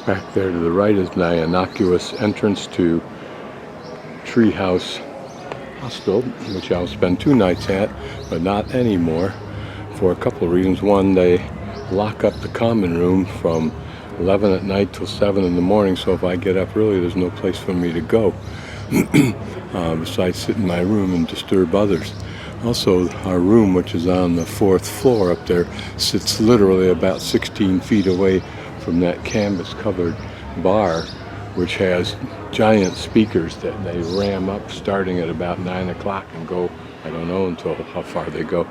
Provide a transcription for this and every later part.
Back there to the right is my innocuous entrance to Tree House Hostel, which I'll spend 2 nights at, but not anymore for a couple of reasons. One, they lock up the common room from 11 at night till 7 in the morning, so if I get up early, there's no place for me to go besides sit in my room and disturb others. Also, our room, which is on the 4th floor up there, sits literally about 16 feet away from that canvas-covered bar, which has giant speakers that they ram up starting at about 9 o'clock and go, I don't know until how far they go.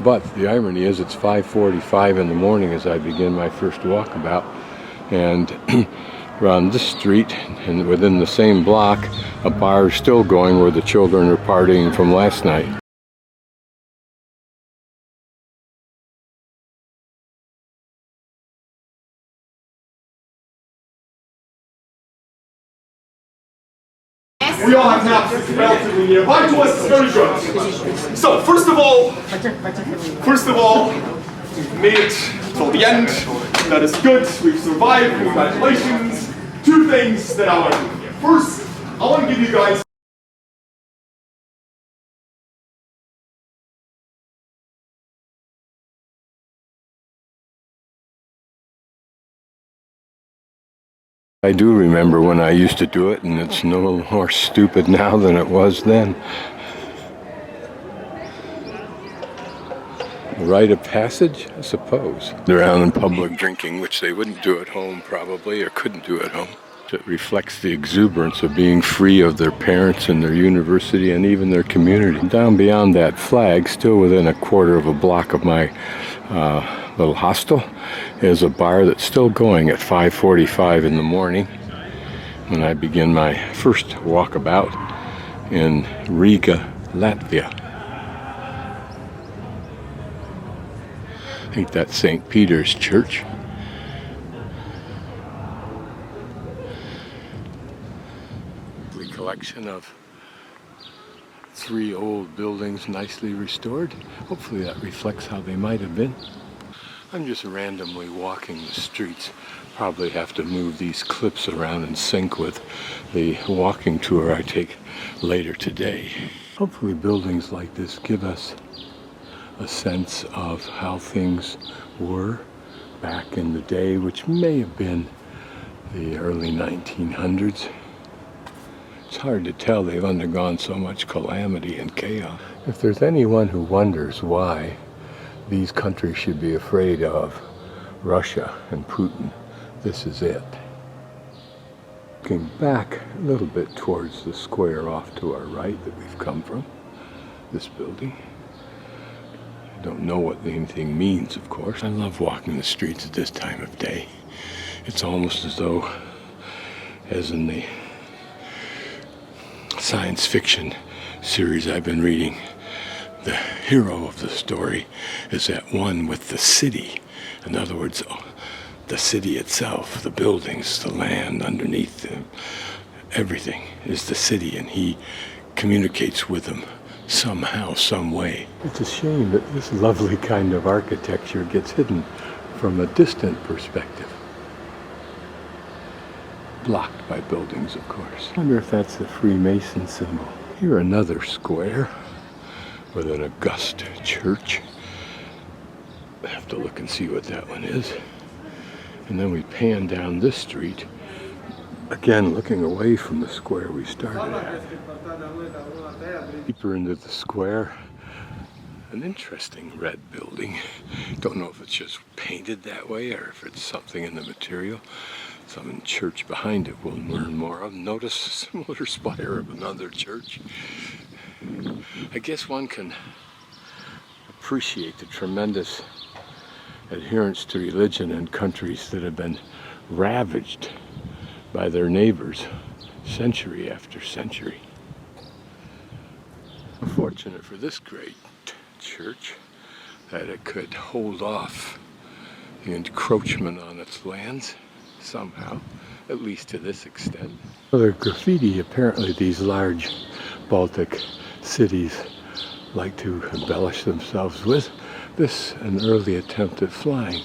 But the irony is it's 5:45 in the morning as I begin my first walkabout, and around this street and within the same block, a bar is still going where the children are partying from last night. We all have maps that's relatively nearby to us. It's very good. So first of all, made it till the end. That is good. We've survived. Congratulations. 2 things that I want to do here. First, I want to give you guys I do remember when I used to do it, and it's no more stupid now than it was then. A rite of passage, I suppose. They're out in public drinking, which they wouldn't do at home probably, or couldn't do at home. It reflects the exuberance of being free of their parents and their university and even their community. Down beyond that flag, still within a quarter of a block of my little hostel, is a bar that's still going at 5:45 in the morning when I begin my first walkabout in Riga, Latvia. I think that's St. Peter's Church. A collection of 3 old buildings nicely restored. Hopefully that reflects how they might have been. I'm just randomly walking the streets. Probably have to move these clips around and sync with the walking tour I take later today. Hopefully buildings like this give us a sense of how things were back in the day, which may have been the early 1900s. It's hard to tell. They've undergone so much calamity and chaos. If there's anyone who wonders why these countries should be afraid of Russia and Putin, this is it. Looking back a little bit towards the square off to our right that we've come from, this building. I don't know what anything means, of course. I love walking the streets at this time of day. It's almost as though, as in the science fiction series I've been reading, the hero of the story is at one with the city. In other words, the city itself, the buildings, the land underneath, everything is the city, and he communicates with them somehow, some way. It's a shame that this lovely kind of architecture gets hidden from a distant perspective. Blocked by buildings, of course. I wonder if that's the Freemason symbol. Here another square with an august church. I have to look and see what that one is. And then we pan down this street, again looking away from the square we started at. Deeper into the square, an interesting red building. Don't know if it's just painted that way or if it's something in the material. Some church behind it we'll learn more of. Notice a similar spire of another church. I guess one can appreciate the tremendous adherence to religion in countries that have been ravaged by their neighbors century after century. Fortunate for this great church that it could hold off the encroachment on its lands somehow, at least to this extent. Well, the graffiti, apparently these large Baltic cities like to embellish themselves with. This an early attempt at flying.